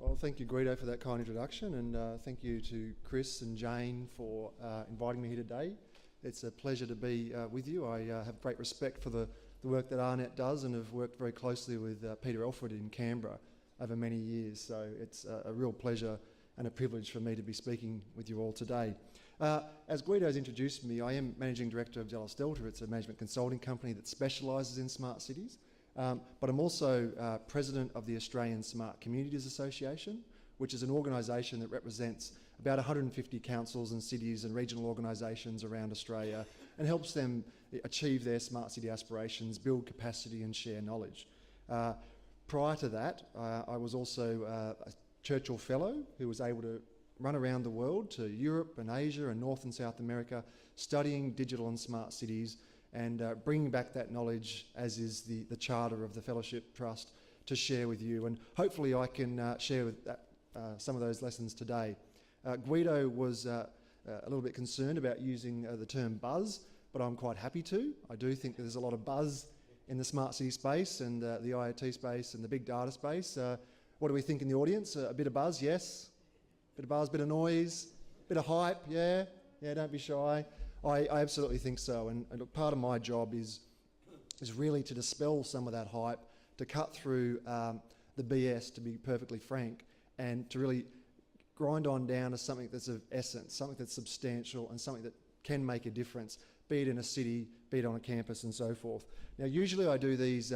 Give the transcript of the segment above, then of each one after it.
Well, thank you, Guido, for that kind introduction, and thank you to Chris and Jane for inviting me here today. It's a pleasure to be with you. I have great respect for the work that AARNet does and have worked very closely with Peter Alfred in Canberra over many years, so it's a real pleasure and a privilege for me to be speaking with you all today. As Guido has introduced me, I am Managing Director of Dallas Delta. It's a management consulting company that specialises in smart cities. But I'm also President of the Australian Smart Communities Association, which is an organisation that represents about 150 councils and cities and regional organisations around Australia and helps them achieve their smart city aspirations, build capacity and share knowledge. Prior to that, I was also a Churchill Fellow who was able to run around the world to Europe and Asia and North and South America, studying digital and smart cities and bringing back that knowledge, as is the charter of the Fellowship Trust, to share with you. And hopefully I can share with some of those lessons today. Guido was a little bit concerned about using the term buzz, but I'm quite happy to. I do think that there's a lot of buzz in the smart city space and the IoT space and the big data space. What do we think in the audience? A bit of buzz, yes? Bit of buzz, bit of noise, bit of hype, yeah? Yeah, don't be shy. I absolutely think so, and look, part of my job is really to dispel some of that hype, to cut through the BS, to be perfectly frank, and to really grind on down to something that's of essence, something that's substantial and something that can make a difference, be it in a city, be it on a campus and so forth. Now, usually I do these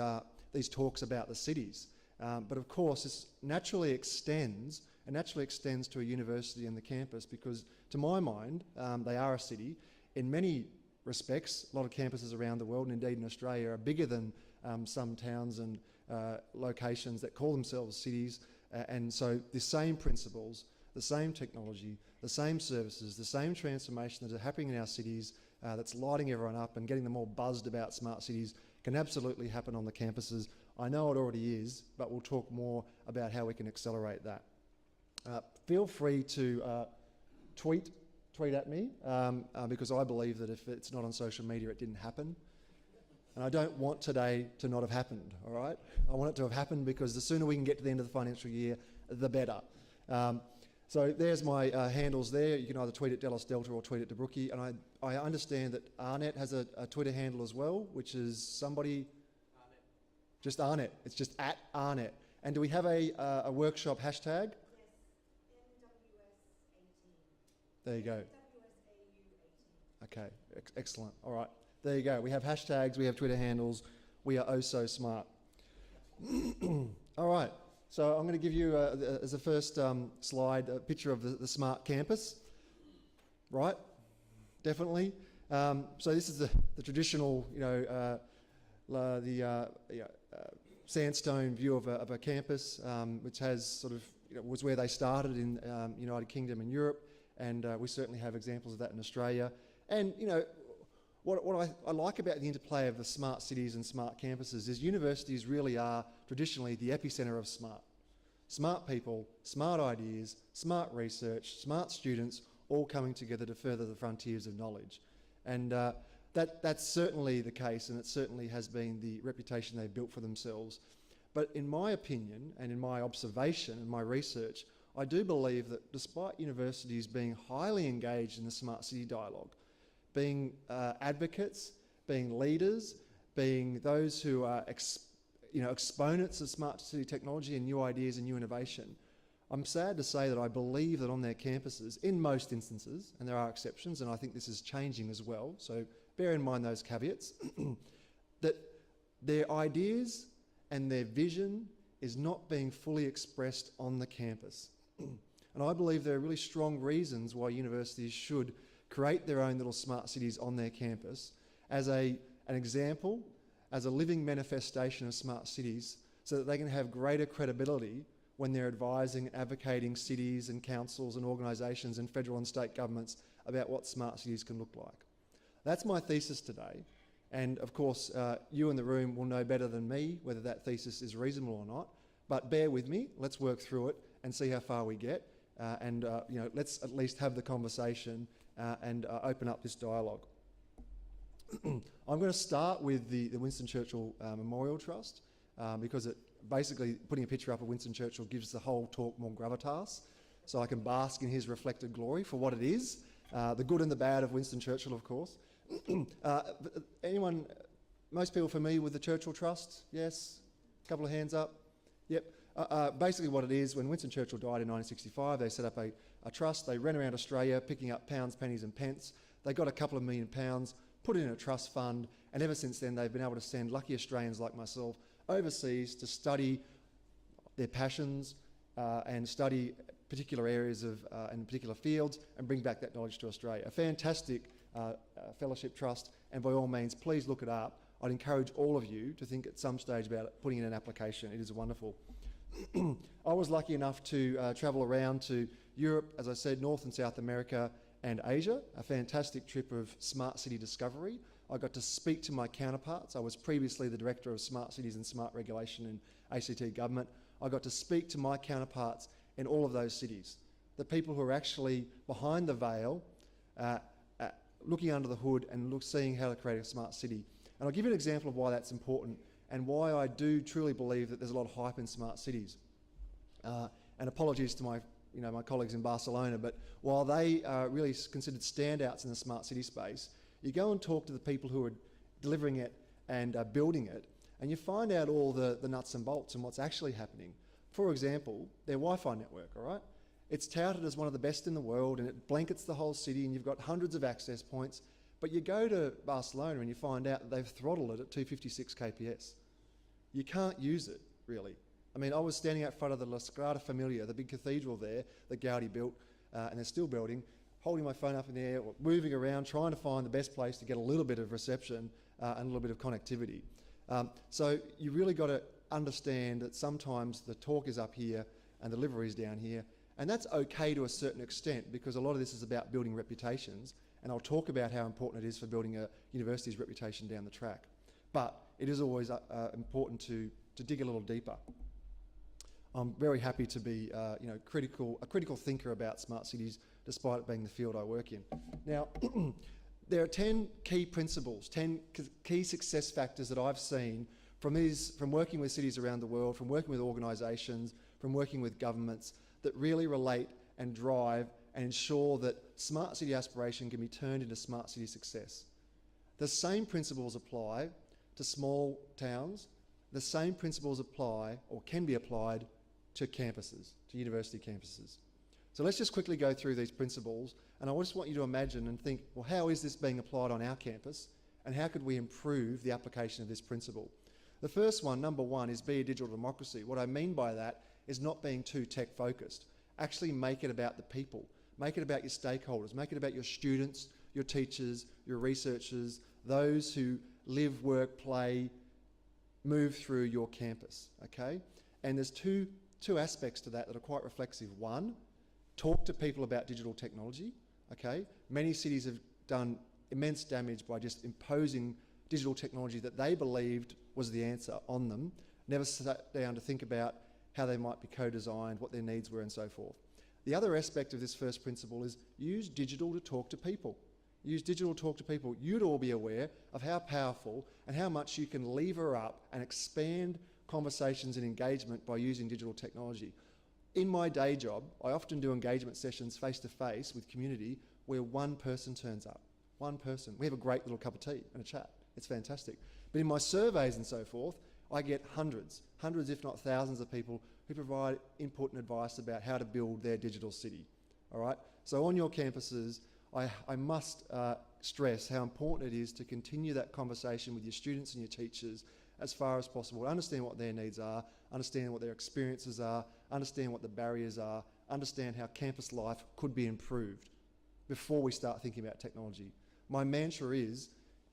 talks about the cities, but of course this naturally extends to a university and the campus because, to my mind, they are a city. In many respects, a lot of campuses around the world, and indeed in Australia, are bigger than some towns and locations that call themselves cities. And so the same principles, the same technology, the same services, the same transformation that are happening in our cities that's lighting everyone up and getting them all buzzed about smart cities can absolutely happen on the campuses. I know it already is, but we'll talk more about how we can accelerate that. Feel free to tweet at me because I believe that if it's not on social media, it didn't happen. And I don't want today to not have happened, all right? I want it to have happened because the sooner we can get to the end of the financial year, the better. So there's my handles there. You can either tweet at Dallas Delta or tweet at Brookie. And I understand that AARNet has a Twitter handle as well, which is somebody... AARNet. Just AARNet. It's just at AARNet. And do we have a workshop hashtag? There you go. Okay, excellent. All right, there you go. We have hashtags, we have Twitter handles. We are oh so smart. All right, so I'm going to give you, as a first slide, a picture of the smart campus. Right, definitely. So this is the traditional, sandstone view of a campus, which has sort of, was where they started in United Kingdom and Europe. And we certainly have examples of that in Australia. And, what I like about the interplay of the smart cities and smart campuses is universities really are traditionally the epicentre of smart. Smart people, smart ideas, smart research, smart students, all coming together to further the frontiers of knowledge. And that's certainly the case, and it certainly has been the reputation they've built for themselves. But in my opinion, and in my observation and my research, I do believe that despite universities being highly engaged in the smart city dialogue, being advocates, being leaders, being those who are exponents of smart city technology and new ideas and new innovation, I'm sad to say that I believe that on their campuses, in most instances, and there are exceptions, and I think this is changing as well, so bear in mind those caveats, that their ideas and their vision is not being fully expressed on the campus. And I believe there are really strong reasons why universities should create their own little smart cities on their campus as an example, as a living manifestation of smart cities, so that they can have greater credibility when they're advising and advocating cities and councils and organisations and federal and state governments about what smart cities can look like. That's my thesis today. And of course, you in the room will know better than me whether that thesis is reasonable or not. But bear with me, let's work through it and see how far we get. Let's at least have the conversation and open up this dialogue. I'm going to start with the Winston Churchill Memorial Trust because it basically putting a picture up of Winston Churchill gives the whole talk more gravitas, so I can bask in his reflected glory for what it is, the good and the bad of Winston Churchill, of course. Anyone, most people familiar with the Churchill Trust? Yes? A couple of hands up? Yep. Basically what it is, when Winston Churchill died in 1965, they set up a trust. They ran around Australia picking up pounds, pennies and pence. They got a couple of £1 million, put it in a trust fund, and ever since then they've been able to send lucky Australians like myself overseas to study their passions and study particular areas of and particular fields and bring back that knowledge to Australia. A fantastic fellowship trust, and by all means please look it up. I'd encourage all of you to think at some stage about putting in an application. It is wonderful. I was lucky enough to travel around to Europe, as I said, North and South America and Asia, a fantastic trip of smart city discovery. I got to speak to my counterparts. I was previously the Director of Smart Cities and Smart Regulation in ACT Government. I got to speak to my counterparts in all of those cities, the people who are actually behind the veil, looking under the hood and seeing how to create a smart city. And I'll give you an example of why that's important and why I do truly believe that there's a lot of hype in smart cities. And apologies to my colleagues in Barcelona, but while they are really considered standouts in the smart city space, you go and talk to the people who are delivering it and building it, and you find out all the nuts and bolts and what's actually happening. For example, their Wi-Fi network, all right? It's touted as one of the best in the world and it blankets the whole city and you've got hundreds of access points, but you go to Barcelona and you find out that they've throttled it at 256 kps. You can't use it, really. I mean, I was standing out front of the La Sagrada Familia, the big cathedral there that Gaudi built, and they're still building, holding my phone up in the air, moving around, trying to find the best place to get a little bit of reception and a little bit of connectivity. So you really got to understand that sometimes the talk is up here and the delivery is down here, and that's okay to a certain extent because a lot of this is about building reputations, and I'll talk about how important it is for building a university's reputation down the track. But it is always important to dig a little deeper. I'm very happy to be a critical thinker about smart cities, despite it being the field I work in. Now, there are 10 key principles, 10 key success factors that I've seen from working with cities around the world, from working with organisations, from working with governments, that really relate and drive and ensure that smart city aspiration can be turned into smart city success. The same principles apply to small towns. The same principles apply or can be applied to campuses, to university campuses. So let's just quickly go through these principles, and I just want you to imagine and think, well, how is this being applied on our campus, and how could we improve the application of this principle? The first one, number one, is be a digital democracy. What I mean by that is not being too tech-focused. Actually make it about the people. Make it about your stakeholders. Make it about your students, your teachers, your researchers, those who live, work, play, move through your campus, okay? And there's two aspects to that are quite reflexive. One, talk to people about digital technology, okay? Many cities have done immense damage by just imposing digital technology that they believed was the answer on them, never sat down to think about how they might be co-designed, what their needs were and so forth. The other aspect of this first principle is use digital to talk to people. Use digital to talk to people. You'd all be aware of how powerful and how much you can lever up and expand conversations and engagement by using digital technology. In my day job, I often do engagement sessions face-to-face with community where one person turns up. One person. We have a great little cup of tea and a chat. It's fantastic. But in my surveys and so forth, I get hundreds if not thousands of people who provide input and advice about how to build their digital city. All right? So on your campuses, I must stress how important it is to continue that conversation with your students and your teachers as far as possible. Understand what their needs are, understand what their experiences are, understand what the barriers are, understand how campus life could be improved before we start thinking about technology. My mantra is,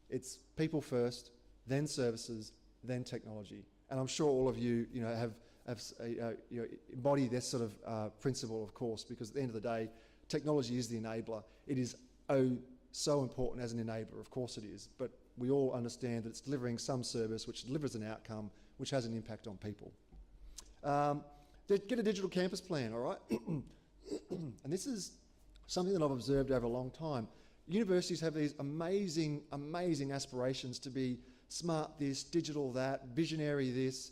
it's people first, then services, then technology. And I'm sure all of you, have embody this sort of principle, of course, because at the end of the day, technology is the enabler. It is so important as an enabler, of course it is, but we all understand that it's delivering some service which delivers an outcome which has an impact on people. Get a digital campus plan, all right? And this is something that I've observed over a long time. Universities have these amazing aspirations to be smart this, digital that, visionary this,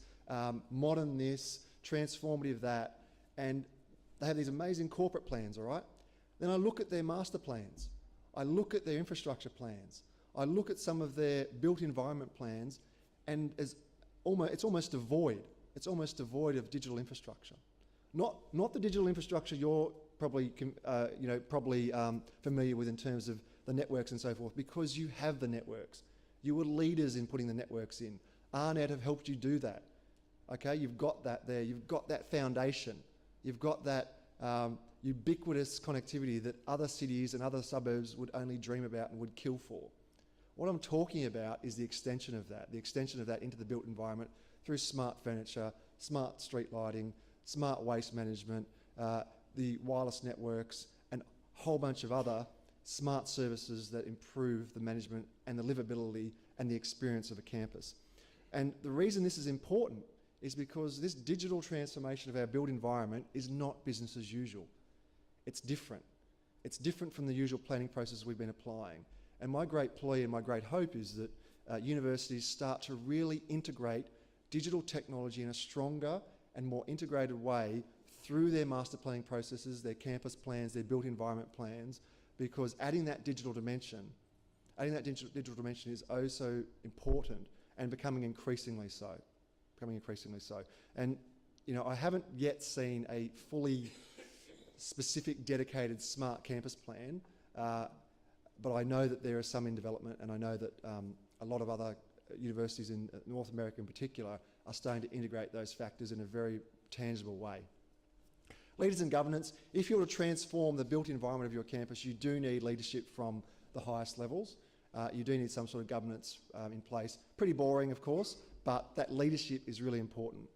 modern this, transformative that, and they have these amazing corporate plans, all right? Then I look at their master plans. I look at their infrastructure plans. I look at some of their built environment plans, and it's almost devoid. It's almost devoid of digital infrastructure. Not the digital infrastructure you're probably familiar with in terms of the networks and so forth, because you have the networks. You were leaders in putting the networks in. AARNet have helped you do that. Okay, you've got that there. You've got that foundation. You've got that ubiquitous connectivity that other cities and other suburbs would only dream about and would kill for. What I'm talking about is the extension of that into the built environment through smart furniture, smart street lighting, smart waste management, the wireless networks, and a whole bunch of other smart services that improve the management and the livability and the experience of a campus. And the reason this is important is because this digital transformation of our built environment is not business as usual. It's different. It's different from the usual planning process we've been applying. And my great plea and my great hope is that universities start to really integrate digital technology in a stronger and more integrated way through their master planning processes, their campus plans, their built environment plans, because adding that digital dimension is oh so important and becoming increasingly so. And I haven't yet seen a fully specific, dedicated smart campus plan, but I know that there are some in development, and I know that a lot of other universities in North America in particular are starting to integrate those factors in a very tangible way. Leaders in governance, if you're to transform the built environment of your campus, you do need leadership from the highest levels. You do need some sort of governance in place. Pretty boring, of course, but that leadership is really important.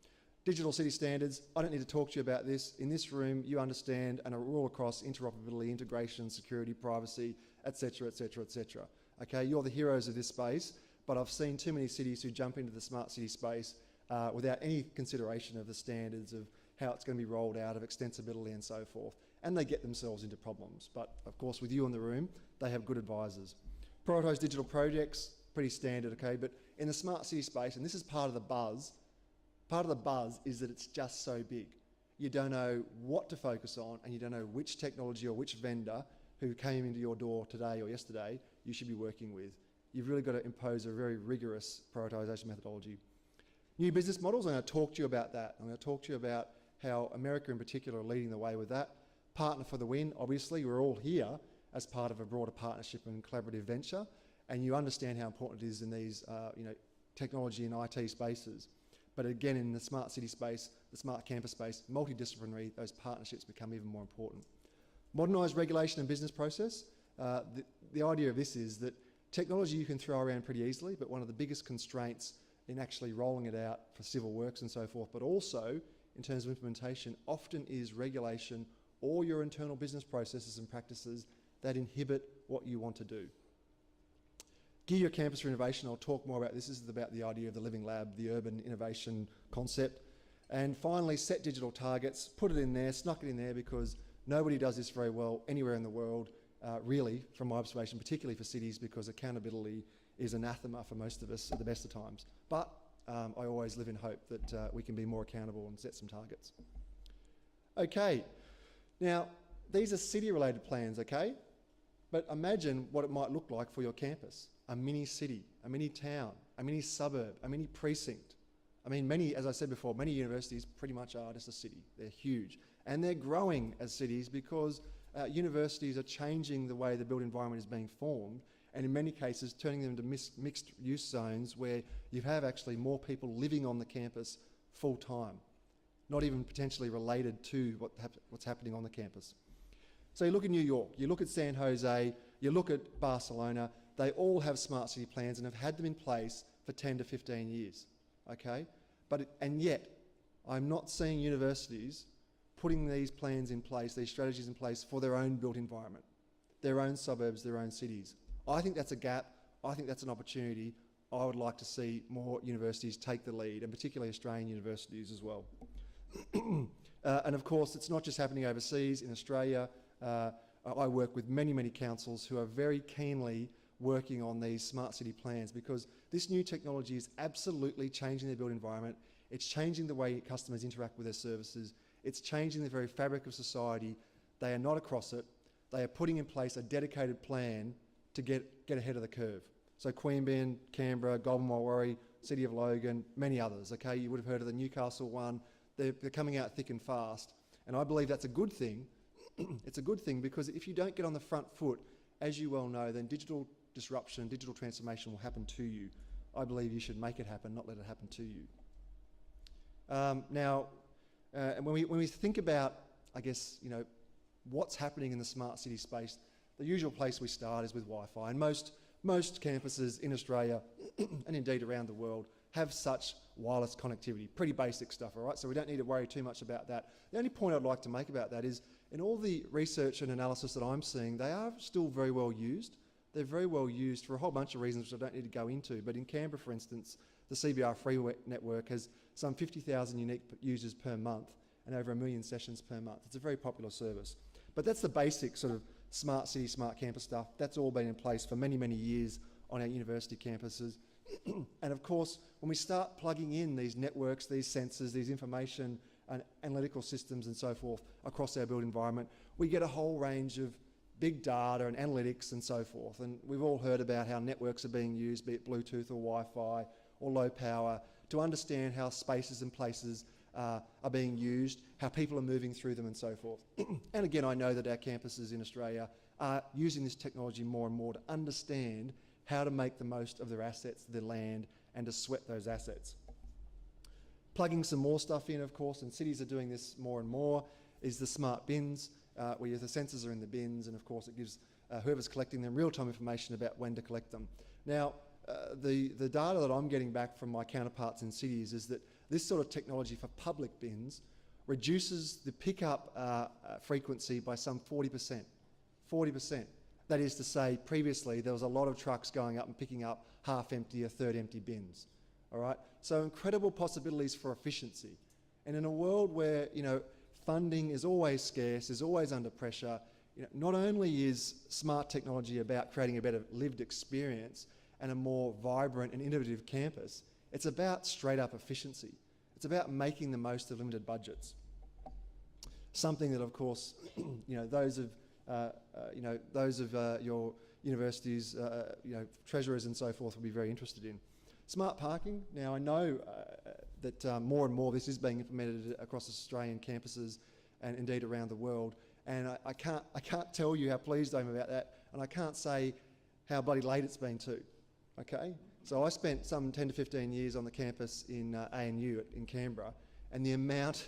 Digital city standards, I don't need to talk to you about this. In this room, you understand and are all across interoperability, integration, security, privacy, etc., etc., etc. Okay, you're the heroes of this space, but I've seen too many cities who jump into the smart city space without any consideration of the standards of how it's going to be rolled out, of extensibility and so forth, and they get themselves into problems. But of course, with you in the room, they have good advisors. Prioritise digital projects, pretty standard, okay, but in the smart city space, and this is part of the buzz is that it's just so big. You don't know what to focus on, and you don't know which technology or which vendor who came into your door today or yesterday you should be working with. You've really got to impose a very rigorous prioritisation methodology. New business models, I'm going to talk to you about that. I'm going to talk to you about how America in particular are leading the way with that. Partner for the win, obviously, we're all here as part of a broader partnership and collaborative venture, and you understand how important it is in these technology and IT spaces. But again, in the smart city space, the smart campus space, multidisciplinary, those partnerships become even more important. Modernised regulation and business process. The idea of this is that technology you can throw around pretty easily, but one of the biggest constraints in actually rolling it out for civil works and so forth, but also in terms of implementation, often is regulation or your internal business processes and practices that inhibit what you want to do. Gear your campus for innovation. I'll talk more about this. This is about the idea of the living lab, the urban innovation concept. And finally, set digital targets. Put it in there, snuck it in there, because nobody does this very well anywhere in the world, really, from my observation, particularly for cities, because accountability is anathema for most of us at the best of times. But I always live in hope that we can be more accountable and set some targets. Okay, now these are city-related plans, okay? But imagine what it might look like for your campus. A mini city, a mini town, a mini suburb, a mini precinct. I mean, as I said before, many universities pretty much are just a city. They're huge. And they're growing as cities because universities are changing the way the built environment is being formed, and in many cases turning them into mixed use zones where you have actually more people living on the campus full time, not even potentially related to what's happening on the campus. So you look at New York, you look at San Jose, you look at Barcelona, they all have smart city plans and have had them in place for 10 to 15 years, okay? And yet, I'm not seeing universities putting these plans in place, these strategies in place for their own built environment, their own suburbs, their own cities. I think that's a gap. I think that's an opportunity. I would like to see more universities take the lead, and particularly Australian universities as well. And of course, it's not just happening overseas. In Australia, I work with many, many councils who are very keenly working on these smart city plans, because this new technology is absolutely changing their built environment. It's changing the way customers interact with their services. It's changing the very fabric of society. They are not across it. They are putting in place a dedicated plan to get ahead of the curve. So Queanbeyan, Canberra, Goulburn Warri, City of Logan, many others, okay? You would have heard of the Newcastle one. They're coming out thick and fast. And I believe that's a good thing. It's a good thing because if you don't get on the front foot, as you well know, then digital disruption, digital transformation will happen to you. I believe you should make it happen, not let it happen to you. And when we think about, I guess, you know, what's happening in the smart city space, the usual place we start is with Wi-Fi. And most campuses in Australia and indeed around the world have such wireless connectivity. Pretty basic stuff, all right? So we don't need to worry too much about that. The only point I'd like to make about that is in all the research and analysis that I'm seeing, they are still very well used. They're very well used for a whole bunch of reasons which I don't need to go into. But in Canberra, for instance, the CBR free network has some 50,000 unique users per month and over 1 million sessions per month. It's a very popular service. But that's the basic sort of smart city, smart campus stuff. That's all been in place for many, many years on our university campuses. And of course, when we start plugging in these networks, these sensors, these information and analytical systems and so forth across our built environment, we get a whole range of big data and analytics and so forth. And we've all heard about how networks are being used, be it Bluetooth or Wi-Fi or low power, to understand how spaces and places are being used, how people are moving through them and so forth. And again, I know that our campuses in Australia are using this technology more and more to understand how to make the most of their assets, their land, and to sweat those assets. Plugging some more stuff in, of course, and cities are doing this more and more, is the smart bins, where the sensors are in the bins, and of course it gives whoever's collecting them real-time information about when to collect them. Now, the data that I'm getting back from my counterparts in cities is that this sort of technology for public bins reduces the pickup frequency by some 40%. 40%. That is to say, previously there was a lot of trucks going up and picking up half-empty or third-empty bins. All right? So incredible possibilities for efficiency. And in a world where, you know, funding is always scarce, is always under pressure, you know, not only is smart technology about creating a better lived experience and a more vibrant and innovative campus, it's about straight-up efficiency. It's about making the most of limited budgets. Something that, of course, you know, those of your universities, you know, treasurers and so forth will be very interested in. Smart parking. Now, I know that more and more this is being implemented across Australian campuses and indeed around the world. And I can't tell you how pleased I am about that, and I can't say how bloody late it's been too. Okay? So I spent some 10 to 15 years on the campus in ANU in Canberra, and the amount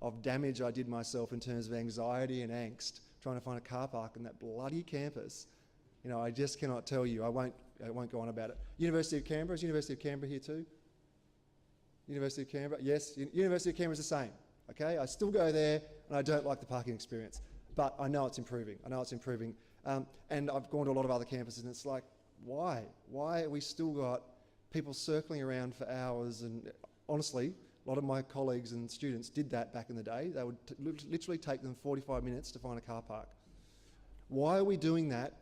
of damage I did myself in terms of anxiety and angst trying to find a car park on that bloody campus, you know, I just cannot tell you. I won't go on about it. University of Canberra, is University of Canberra here too? University of Canberra, yes. University of Canberra is the same. Okay, I still go there, and I don't like the parking experience, but I know it's improving. I know it's improving, and I've gone to a lot of other campuses, and it's like, why? Why have we still got people circling around for hours? And honestly, a lot of my colleagues and students did that back in the day. They would literally take them 45 minutes to find a car park. Why are we doing that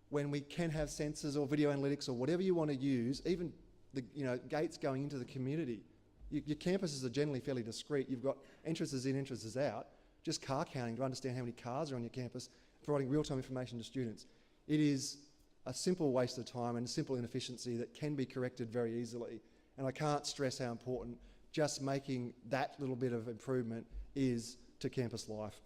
when we can have sensors or video analytics or whatever you want to use, even the gates going into the community? Your campuses are generally fairly discreet. You've got entrances in, entrances out, just car counting to understand how many cars are on your campus, providing real-time information to students. It is a simple waste of time and a simple inefficiency that can be corrected very easily. And I can't stress how important just making that little bit of improvement is to campus life.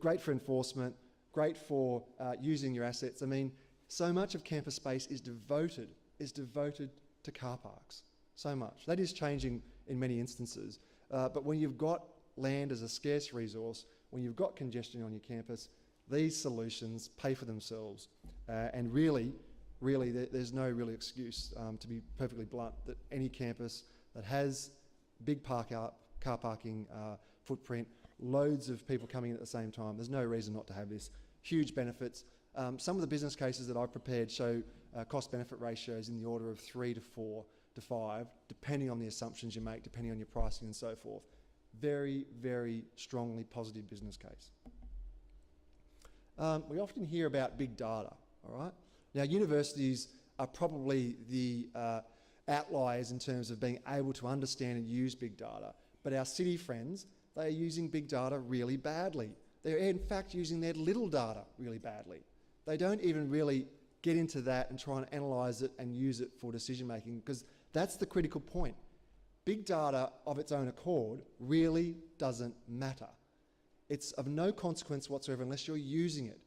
Great for enforcement, great for using your assets. I mean, so much of campus space is devoted to car parks. So much. That is changing in many instances. But when you've got land as a scarce resource, when you've got congestion on your campus, these solutions pay for themselves. And really, there's no real excuse, to be perfectly blunt, that any campus that has big car parking footprint, loads of people coming in at the same time, there's no reason not to have this. Huge benefits. Some of the business cases that I've prepared show cost-benefit ratios in the order of 3 to 4 to 5, depending on the assumptions you make, depending on your pricing and so forth. Very, very strongly positive business case. We often hear about big data, all right? Now, universities are probably the outliers in terms of being able to understand and use big data. But our city friends, they are using big data really badly. They're in fact using their little data really badly. They don't even really get into that and try and analyse it and use it for decision making, because that's the critical point. Big data of its own accord really doesn't matter. It's of no consequence whatsoever unless you're using it.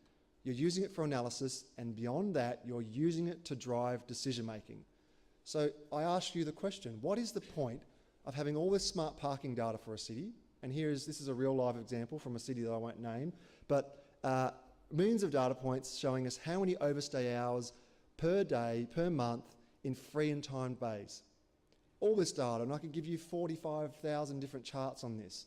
You're using it for analysis, and beyond that, you're using it to drive decision making. So I ask you the question, what is the point of having all this smart parking data for a city? And this is a real live example from a city that I won't name, but millions of data points showing us how many overstay hours per day, per month in free and timed bays. All this data, and I could give you 45,000 different charts on this.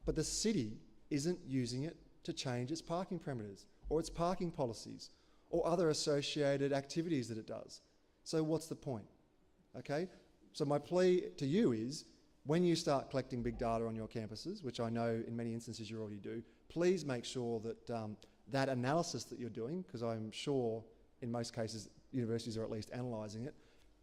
But the city isn't using it to change its parking parameters or its parking policies or other associated activities that it does. So what's the point? Okay? So my plea to you is, when you start collecting big data on your campuses, which I know in many instances you already do, please make sure that that analysis that you're doing, because I'm sure in most cases universities are at least analysing it,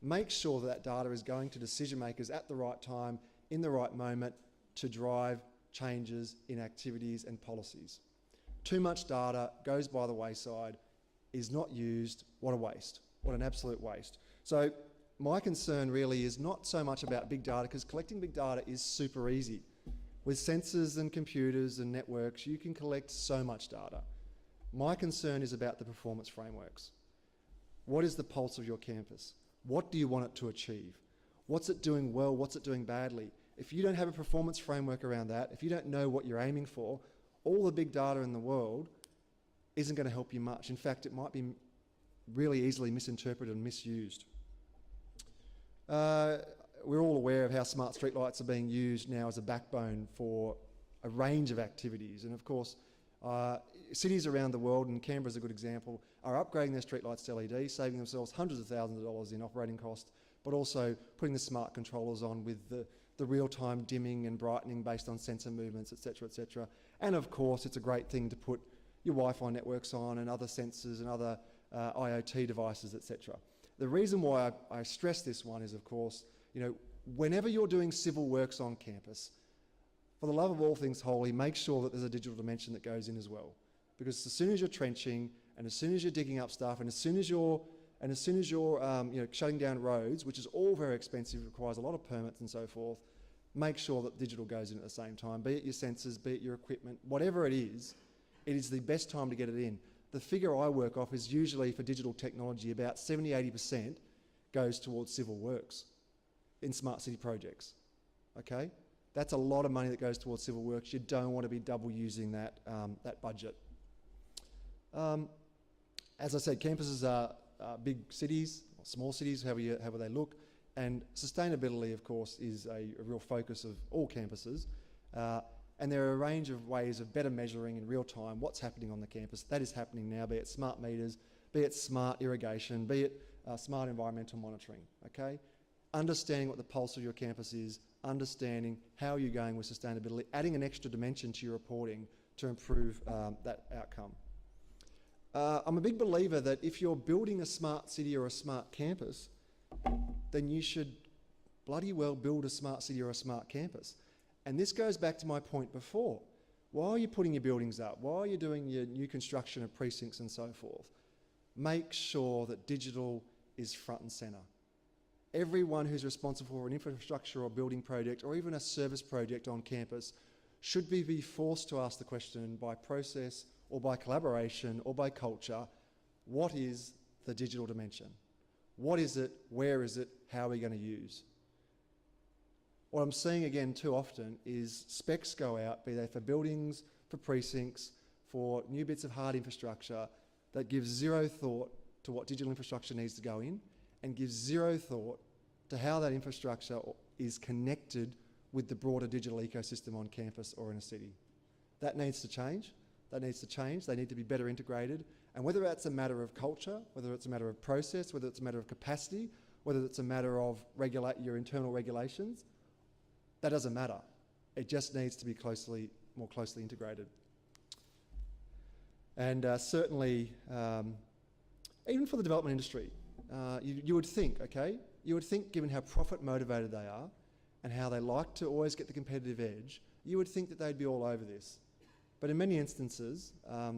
make sure that data is going to decision makers at the right time, in the right moment, to drive changes in activities and policies. Too much data goes by the wayside, is not used. What a waste. What an absolute waste. So my concern really is not so much about big data, because collecting big data is super easy. With sensors and computers and networks, you can collect so much data. My concern is about the performance frameworks. What is the pulse of your campus? What do you want it to achieve? What's it doing well? What's it doing badly? If you don't have a performance framework around that, if you don't know what you're aiming for, all the big data in the world isn't going to help you much. In fact, it might be really easily misinterpreted and misused. We're all aware of how smart streetlights are being used now as a backbone for a range of activities. And of course, cities around the world, and Canberra's a good example, are upgrading their streetlights to LED, saving themselves hundreds of thousands of dollars in operating cost, but also putting the smart controllers on with the real-time dimming and brightening based on sensor movements, etc., etc. And of course, it's a great thing to put your Wi-Fi networks on and other sensors and other IoT devices, etc. The reason why I stress this one is, of course, whenever you're doing civil works on campus, for the love of all things holy, make sure that there's a digital dimension that goes in as well. Because as soon as you're trenching, and as soon as you're digging up stuff, and as soon as you're shutting down roads, which is all very expensive, requires a lot of permits and so forth, make sure that digital goes in at the same time, be it your sensors, be it your equipment, whatever it is the best time to get it in. The figure I work off is usually for digital technology, about 70–80% goes towards civil works in smart city projects, okay? That's a lot of money that goes towards civil works. You don't want to be double using that budget. As I said, campuses are big cities, or small cities, however they look, and sustainability, of course, is a real focus of all campuses. And there are a range of ways of better measuring in real time what's happening on the campus. That is happening now, be it smart meters, be it smart irrigation, be it smart environmental monitoring, okay? Understanding what the pulse of your campus is, understanding how you're going with sustainability, adding an extra dimension to your reporting to improve that outcome. I'm a big believer that if you're building a smart city or a smart campus, then you should bloody well build a smart city or a smart campus. And this goes back to my point before. Why are you putting your buildings up? Why are you doing your new construction of precincts and so forth? Make sure that digital is front and centre. Everyone who's responsible for an infrastructure or building project or even a service project on campus should be forced to ask the question by process or by collaboration or by culture, what is the digital dimension? What is it? Where is it? How are we going to use? What I'm seeing again too often is specs go out, be they for buildings, for precincts, for new bits of hard infrastructure, that gives zero thought to what digital infrastructure needs to go in and gives zero thought to how that infrastructure is connected with the broader digital ecosystem on campus or in a city. That needs to change. That needs to change. They need to be better integrated. And whether that's a matter of culture, whether it's a matter of process, whether it's a matter of capacity, whether it's a matter of your internal regulations, that doesn't matter. It just needs to be more closely integrated. And certainly, even for the development industry, you would think, okay, you would think, given how profit motivated they are and how they like to always get the competitive edge, you would think that they'd be all over this. But in many instances, a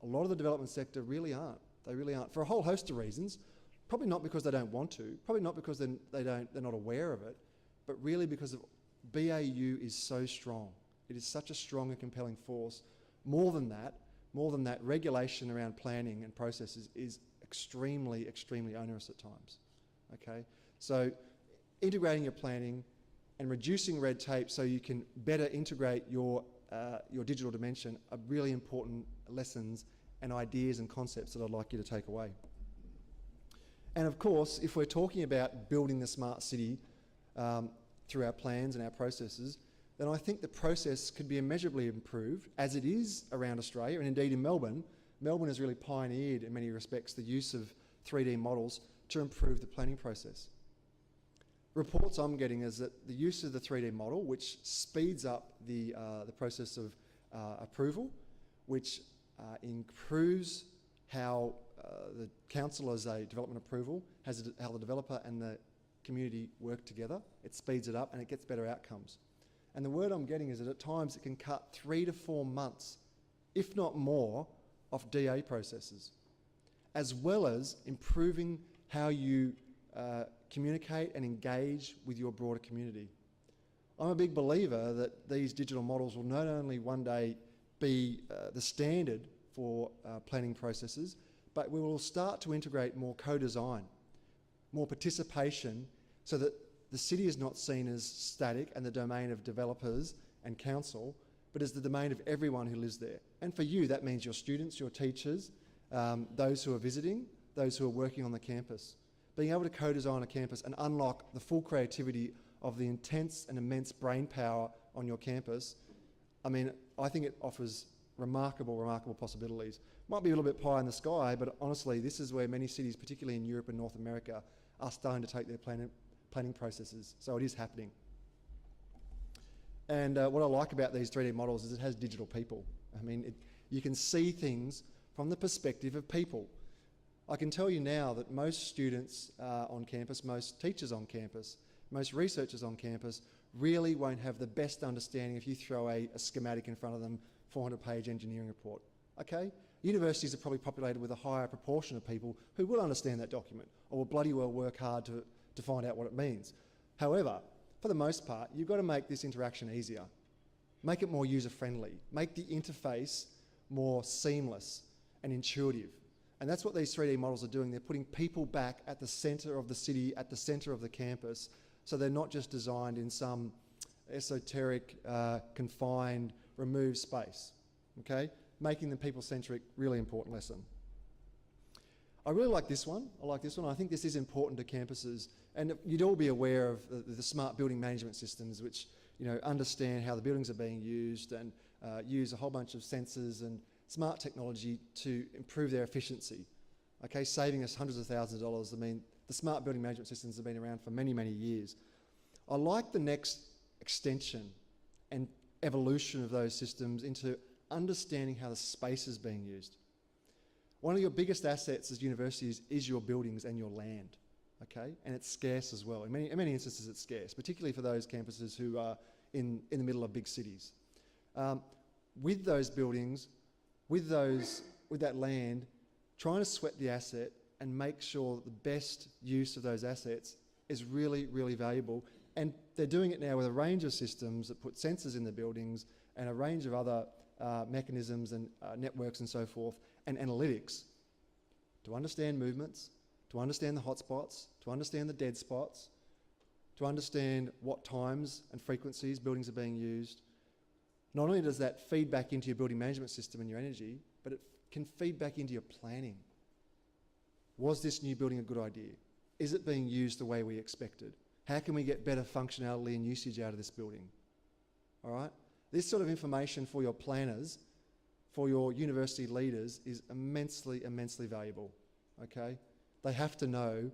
lot of the development sector really aren't. They really aren't, for a whole host of reasons. Probably not because they don't want to, probably not because they're not aware of it, but really because of BAU is so strong. It is such a strong and compelling force. More than that, regulation around planning and processes is extremely, extremely onerous at times. Okay, so integrating your planning and reducing red tape so you can better integrate your digital dimension are really important lessons and ideas and concepts that I'd like you to take away. And of course, if we're talking about building the smart city through our plans and our processes, then I think the process could be immeasurably improved, as it is around Australia, and indeed in Melbourne. Melbourne has really pioneered, in many respects, the use of 3D models to improve the planning process. Reports I'm getting is that the use of the 3D model, which speeds up the process of approval, which improves how the council as a development approval, how the developer and the community work together. It speeds it up and it gets better outcomes. And the word I'm getting is that at times it can cut 3 to 4 months, if not more, of DA processes, as well as improving how you communicate and engage with your broader community. I'm a big believer that these digital models will not only one day be the standard for planning processes, but we will start to integrate more co-design, more participation, so that the city is not seen as static and the domain of developers and council, but as the domain of everyone who lives there. And for you, that means your students, your teachers, those who are visiting, those who are working on the campus. Being able to co-design a campus and unlock the full creativity of the intense and immense brain power on your campus, I mean, I think it offers remarkable, remarkable possibilities. Might be a little bit pie in the sky, but honestly, this is where many cities, particularly in Europe and North America, are starting to take their planning processes. So it is happening. And what I like about these 3D models is it has digital people. I mean, you can see things from the perspective of people. I can tell you now that most students on campus, most teachers on campus, most researchers on campus really won't have the best understanding if you throw a schematic in front of them, 400-page engineering report. Okay? Universities are probably populated with a higher proportion of people who will understand that document or will bloody well work hard to find out what it means. However, for the most part, you've got to make this interaction easier. Make it more user-friendly. Make the interface more seamless and intuitive. And that's what these 3D models are doing. They're putting people back at the centre of the city, at the centre of the campus, so they're not just designed in some esoteric, confined, removed space. Okay? Making them people-centric, really important lesson. I really like this one. I like this one. I think this is important to campuses. And you'd all be aware of the smart building management systems, which understand how the buildings are being used and use a whole bunch of sensors and smart technology to improve their efficiency. Okay, saving us hundreds of thousands of dollars. I mean, the smart building management systems have been around for many, many years. I like the next extension and evolution of those systems into understanding how the space is being used. One of your biggest assets as universities is your buildings and your land, okay? And it's scarce as well. In many instances it's scarce, particularly for those campuses who are in the middle of big cities. With those buildings, with that land, trying to sweat the asset and make sure the best use of those assets is really, really valuable. And they're doing it now with a range of systems that put sensors in the buildings and a range of other mechanisms and networks and so forth, and analytics to understand movements, to understand the hotspots, to understand the dead spots, to understand what times and frequencies buildings are being used. Not only does that feed back into your building management system and your energy, but it can feed back into your planning. Was this new building a good idea? Is it being used the way we expected? How can we get better functionality and usage out of this building? All right? This sort of information for your planners, for your university leaders, is immensely, immensely valuable, okay? They have to know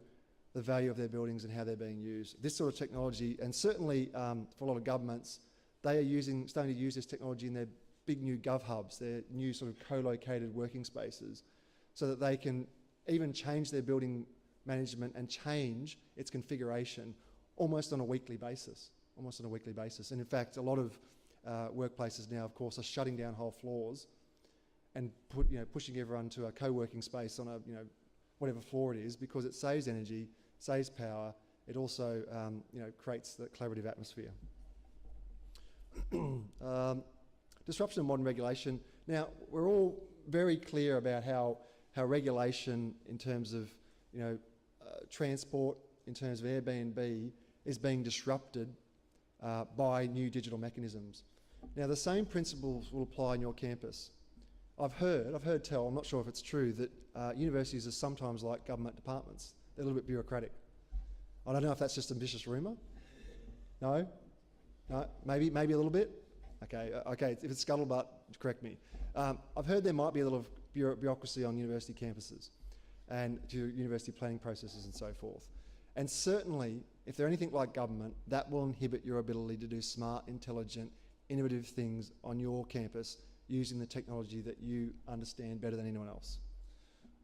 the value of their buildings and how they're being used. This sort of technology, and certainly for a lot of governments, they are starting to use this technology in their big new gov hubs, their new sort of co-located working spaces, so that they can even change their building management and change its configuration almost on a weekly basis. And in fact, a lot of workplaces now, of course, are shutting down whole floors and pushing everyone to a co-working space on a whatever floor it is, because it saves energy, saves power. It also creates the collaborative atmosphere. Disruption of modern regulation. Now, we're all very clear about how regulation in terms of transport, in terms of Airbnb, is being disrupted by new digital mechanisms. Now, the same principles will apply on your campus. I've heard tell, I'm not sure if it's true, that universities are sometimes like government departments. They're a little bit bureaucratic. I don't know if that's just a vicious rumour. No? Maybe a little bit? Okay, if it's scuttlebutt, correct me. I've heard there might be a little bureaucracy on university campuses and to university planning processes and so forth. And certainly, if they're anything like government, that will inhibit your ability to do smart, intelligent, innovative things on your campus using the technology that you understand better than anyone else.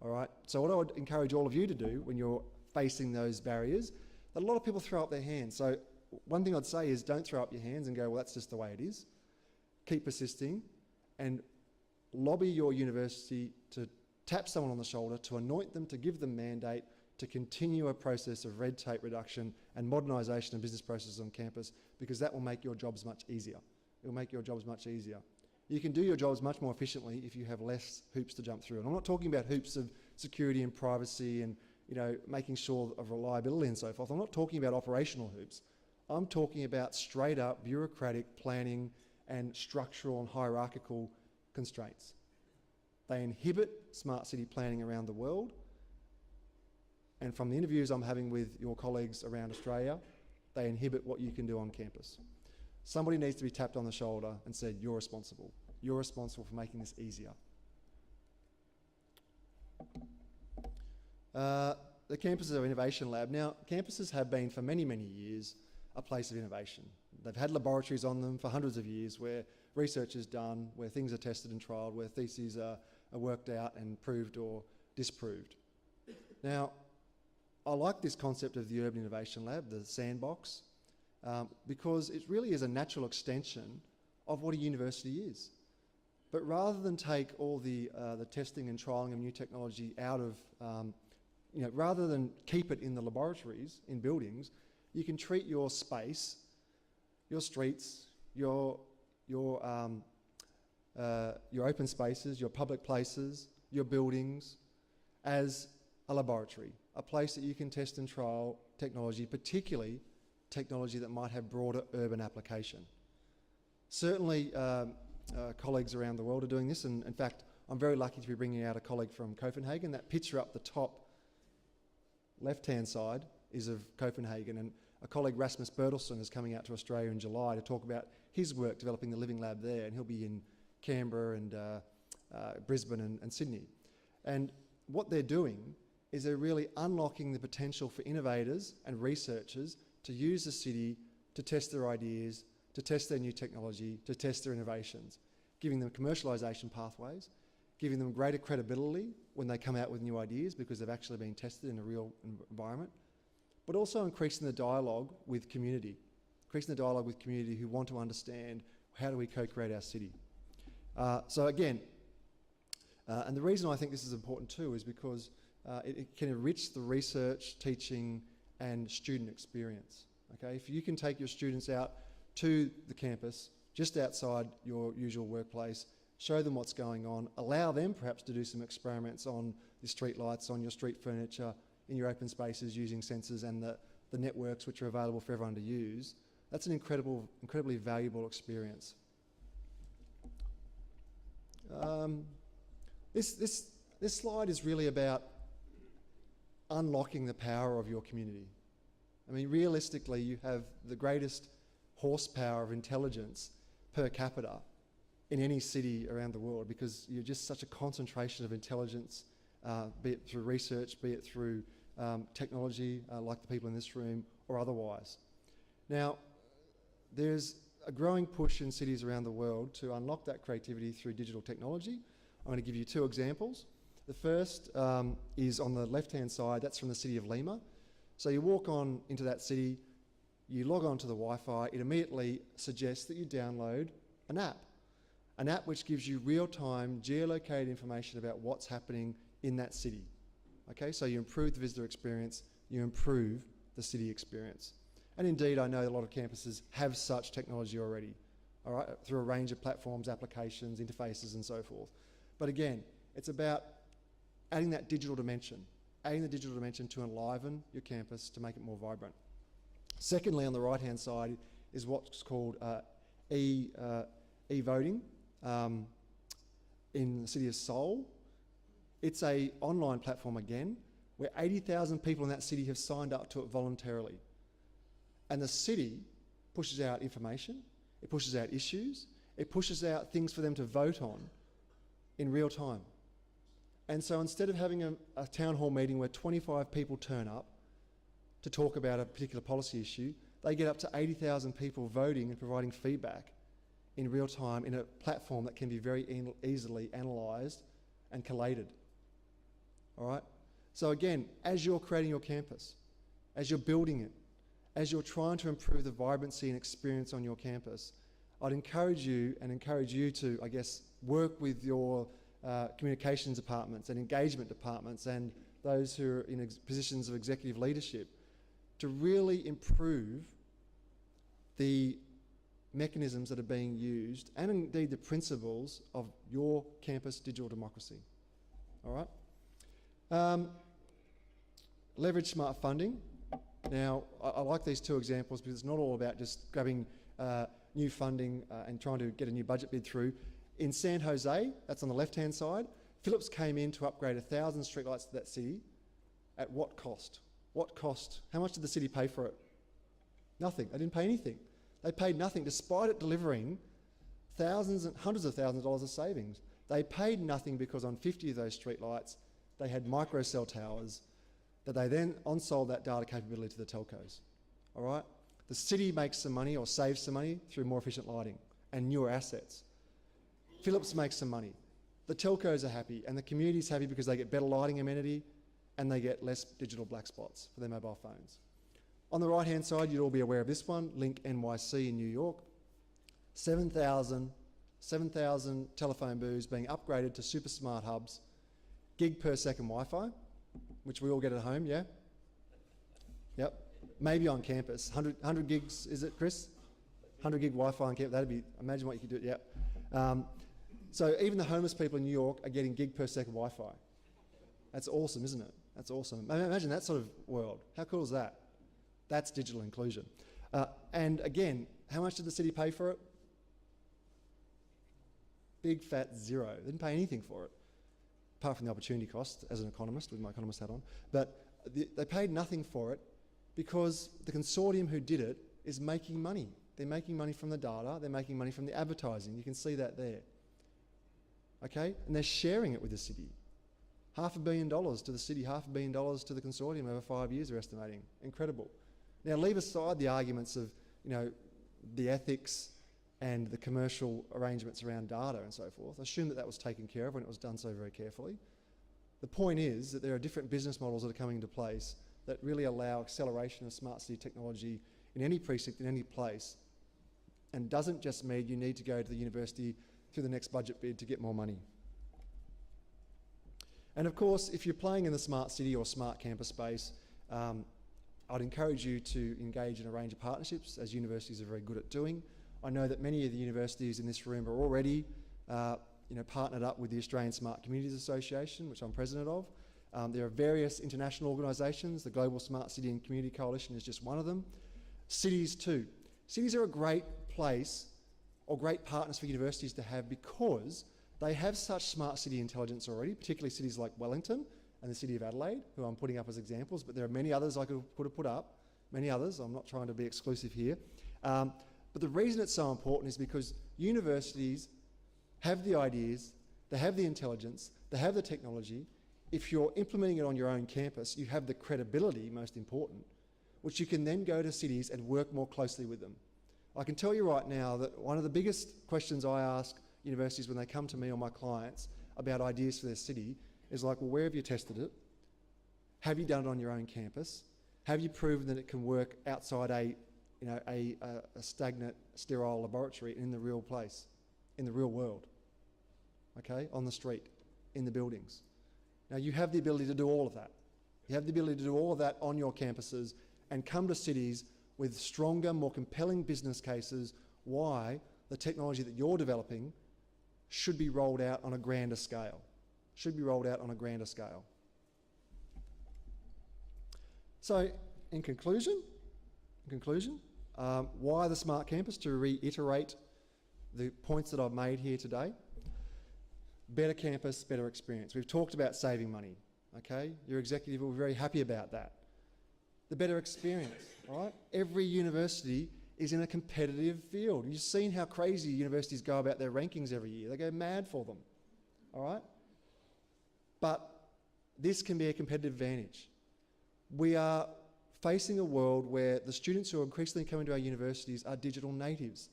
All right? So what I would encourage all of you to do when you're facing those barriers, that a lot of people throw up their hands. So one thing I'd say is don't throw up your hands and go, well, that's just the way it is. Keep persisting and lobby your university to tap someone on the shoulder, to anoint them, to give them mandate, to continue a process of red tape reduction and modernisation of business processes on campus, because that will make your jobs much easier. It will make your jobs much easier. You can do your jobs much more efficiently if you have less hoops to jump through. And I'm not talking about hoops of security and privacy and making sure of reliability and so forth. I'm not talking about operational hoops. I'm talking about straight up bureaucratic planning and structural and hierarchical constraints. They inhibit smart city planning around the world. And from the interviews I'm having with your colleagues around Australia, they inhibit what you can do on campus. Somebody needs to be tapped on the shoulder and said, you're responsible. You're responsible for making this easier. The campuses are innovation lab. Now, campuses have been for many, many years a place of innovation. They've had laboratories on them for hundreds of years where research is done, where things are tested and trialled, where theses are worked out and proved or disproved. Now, I like this concept of the Urban Innovation Lab, the Sandbox, because it really is a natural extension of what a university is. But rather than take all the testing and trialling of new technology out of, rather than keep it in the laboratories, in buildings, you can treat your space, your streets, your open spaces, your public places, your buildings, as a laboratory, a place that you can test and trial technology, particularly technology that might have broader urban application. Certainly, colleagues around the world are doing this, and in fact, I'm very lucky to be bringing out a colleague from Copenhagen. That picture up the top left-hand side is of Copenhagen, and a colleague, Rasmus Bertelsen, is coming out to Australia in July to talk about his work developing the Living Lab there, and he'll be in Canberra and Brisbane and Sydney. And what they're doing is they're really unlocking the potential for innovators and researchers to use the city to test their ideas, to test their new technology, to test their innovations, giving them commercialisation pathways, giving them greater credibility when they come out with new ideas because they've actually been tested in a real environment, but also increasing the dialogue with community, who want to understand how do we co-create our city. So again, and the reason I think this is important too is because it can enrich the research, teaching and student experience. Okay, if you can take your students out to the campus, just outside your usual workplace, show them what's going on, allow them perhaps to do some experiments on the street lights, on your street furniture, in your open spaces using sensors and the networks which are available for everyone to use, that's an incredibly valuable experience. This slide is really about unlocking the power of your community. I mean, realistically, you have the greatest horsepower of intelligence per capita in any city around the world because you're just such a concentration of intelligence, be it through research, be it through technology, like the people in this room, or otherwise. Now, there's a growing push in cities around the world to unlock that creativity through digital technology. I'm going to give you two examples. The first is on the left-hand side. That's from the city of Lima. So you walk on into that city, you log on to the Wi-Fi, it immediately suggests that you download an app which gives you real-time geolocated information about what's happening in that city. Okay, so you improve the visitor experience, you improve the city experience. And indeed, I know a lot of campuses have such technology already, all right, through a range of platforms, applications, interfaces, and so forth. But again, it's about adding that digital dimension, adding the digital dimension to enliven your campus, to make it more vibrant. Secondly, on the right-hand side is what's called e-voting in the city of Seoul. It's an online platform again, where 80,000 people in that city have signed up to it voluntarily. And the city pushes out information, it pushes out issues, it pushes out things for them to vote on in real time. And so instead of having a town hall meeting where 25 people turn up to talk about a particular policy issue, they get up to 80,000 people voting and providing feedback in real time in a platform that can be very easily analysed and collated. All right? So again, as you're creating your campus, as you're building it, as you're trying to improve the vibrancy and experience on your campus, I'd encourage you to, I guess, work with your communications departments and engagement departments and those who are in positions of executive leadership to really improve the mechanisms that are being used and indeed the principles of your campus digital democracy. All right? Leverage smart funding. Now, I like these two examples because it's not all about just grabbing new funding and trying to get a new budget bid through. In San Jose, that's on the left-hand side, Philips came in to upgrade 1,000 streetlights to that city. At what cost? What cost? How much did the city pay for it? Nothing. They didn't pay anything. They paid nothing, despite it delivering thousands and hundreds of thousands of dollars of savings. They paid nothing because on 50 of those streetlights, they had microcell towers that they then on-sold that data capability to the telcos. All right? The city makes some money or saves some money through more efficient lighting and newer assets. Philips makes some money. The telcos are happy and the community's happy because they get better lighting amenity and they get less digital black spots for their mobile phones. On the right-hand side, you'd all be aware of this one, Link NYC in New York. 7,000 telephone booths being upgraded to super smart hubs, gig per second Wi-Fi, which we all get at home, yeah? Yep. Maybe on campus. 100 gigs, is it, Chris? 100 gig Wi-Fi on campus, that'd be, imagine what you could do, yep. So even the homeless people in New York are getting gig per second Wi-Fi. That's awesome, isn't it? That's awesome. Imagine that sort of world. How cool is that? That's digital inclusion. And again, how much did the city pay for it? Big fat zero. They didn't pay anything for it, apart from the opportunity cost as an economist, with my economist hat on. But they paid nothing for it because the consortium who did it is making money. They're making money from the data, they're making money from the advertising. You can see that there. Okay? And they're sharing it with the city. $500 million to the city, $500 million to the consortium over 5 years, they're estimating. Incredible. Now, leave aside the arguments of, the ethics and the commercial arrangements around data and so forth. Assume that that was taken care of when it was done so very carefully. The point is that there are different business models that are coming into place that really allow acceleration of smart city technology in any precinct, in any place, and doesn't just mean you need to go to the university through the next budget bid to get more money. And of course, if you're playing in the smart city or smart campus space, I'd encourage you to engage in a range of partnerships, as universities are very good at doing. I know that many of the universities in this room are already partnered up with the Australian Smart Communities Association, which I'm president of. There are various international organisations. The Global Smart City and Community Coalition is just one of them. Cities too. Cities are a great place or great partners for universities to have because they have such smart city intelligence already, particularly cities like Wellington and the city of Adelaide, who I'm putting up as examples, but there are many others I could have put up, many others. I'm not trying to be exclusive here. But the reason it's so important is because universities have the ideas, they have the intelligence, they have the technology. If you're implementing it on your own campus, you have the credibility, most important, which you can then go to cities and work more closely with them. I can tell you right now that one of the biggest questions I ask universities when they come to me or my clients about ideas for their city is like, well, where have you tested it? Have you done it on your own campus? Have you proven that it can work outside a stagnant, sterile laboratory in the real place, in the real world, okay, on the street, in the buildings? Now, you have the ability to do all of that. You have the ability to do all of that on your campuses and come to cities with stronger, more compelling business cases why the technology that you're developing should be rolled out on a grander scale. Should be rolled out on a grander scale. So, in conclusion, why the Smart Campus? To reiterate the points that I've made here today. Better campus, better experience. We've talked about saving money, okay? Your executive will be very happy about that. The better experience, right? Every university is in a competitive field. You've seen how crazy universities go about their rankings every year. They go mad for them, all right? But this can be a competitive advantage. We are facing a world where the students who are increasingly coming to our universities are digital natives.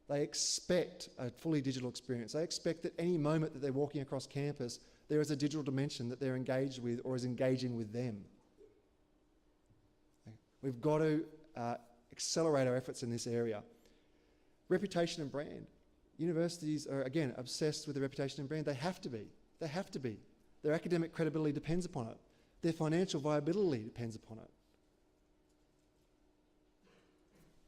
They expect a fully digital experience. They expect that any moment that they're walking across campus, there is a digital dimension that they're engaged with or is engaging with them. We've got to accelerate our efforts in this area. Reputation and brand. Universities are, again, obsessed with the reputation and brand. They have to be. They have to be. Their academic credibility depends upon it. Their financial viability depends upon it.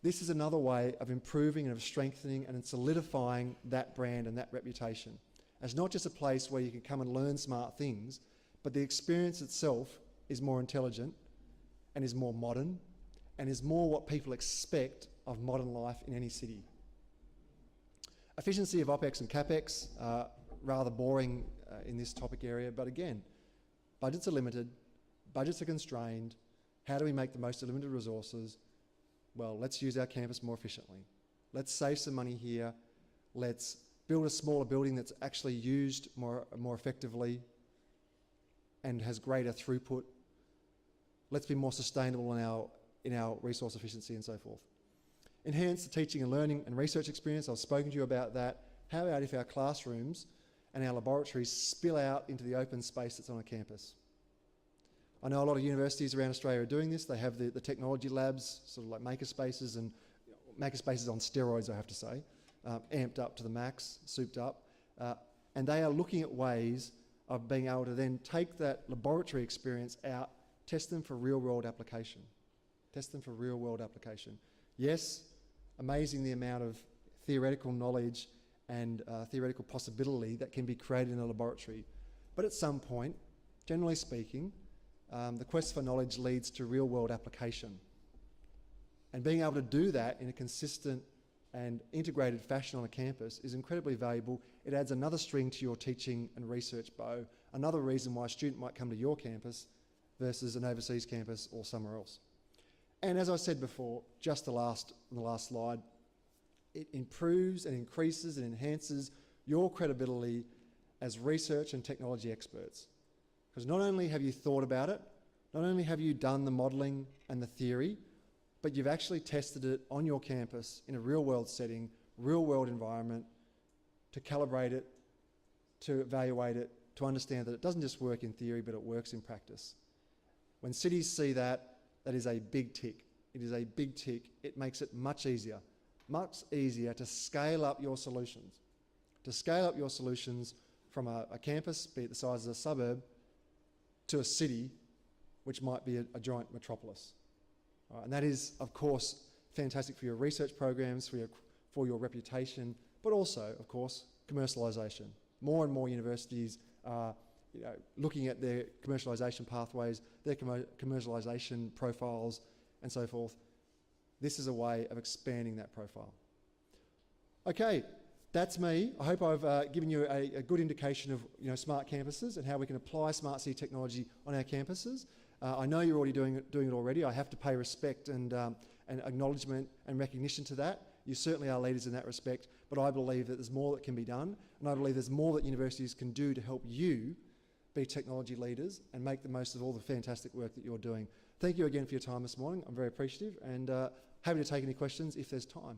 This is another way of improving and of strengthening and solidifying that brand and that reputation. As not just a place where you can come and learn smart things, but the experience itself is more intelligent and is more modern and is more what people expect of modern life in any city. Efficiency of OPEX and CAPEX, rather boring in this topic area, but again, budgets are limited, budgets are constrained. How do we make the most of limited resources? Well, let's use our campus more efficiently. Let's save some money here. Let's build a smaller building that's actually used more effectively and has greater throughput. Let's be more sustainable in our resource efficiency and so forth. Enhance the teaching and learning and research experience. I've spoken to you about that. How about if our classrooms and our laboratories spill out into the open space that's on a campus? I know a lot of universities around Australia are doing this. They have the technology labs, sort of like makerspaces, and makerspaces on steroids, I have to say, amped up to the max, souped up. And they are looking at ways of being able to then take that laboratory experience out, test them for real-world application. Test them for real-world application. Yes, amazing the amount of theoretical knowledge and theoretical possibility that can be created in a laboratory. But at some point, generally speaking, the quest for knowledge leads to real-world application. And being able to do that in a consistent and integrated fashion on a campus is incredibly valuable. It adds another string to your teaching and research bow, another reason why a student might come to your campus versus an overseas campus or somewhere else. And as I said before, just the last slide, it improves and increases and enhances your credibility as research and technology experts. Because not only have you thought about it, not only have you done the modelling and the theory, but you've actually tested it on your campus in a real-world setting, real-world environment, to calibrate it, to evaluate it, to understand that it doesn't just work in theory, but it works in practice. When cities see that, that is a big tick. It is a big tick. It makes it much easier to scale up your solutions. To scale up your solutions from a campus, be it the size of a suburb, to a city, which might be a giant metropolis. And that is, of course, fantastic for your research programs, for your reputation, but also, of course, commercialisation. More and more universities are looking at their commercialisation pathways, their commercialisation profiles, and so forth. This is a way of expanding that profile. Okay, that's me. I hope I've given you a good indication of smart campuses and how we can apply smart city technology on our campuses. I know you're already doing it already. I have to pay respect and acknowledgement and recognition to that. You certainly are leaders in that respect, but I believe that there's more that can be done, and I believe there's more that universities can do to help you be technology leaders and make the most of all the fantastic work that you're doing. Thank you again for your time this morning. I'm very appreciative and happy to take any questions if there's time.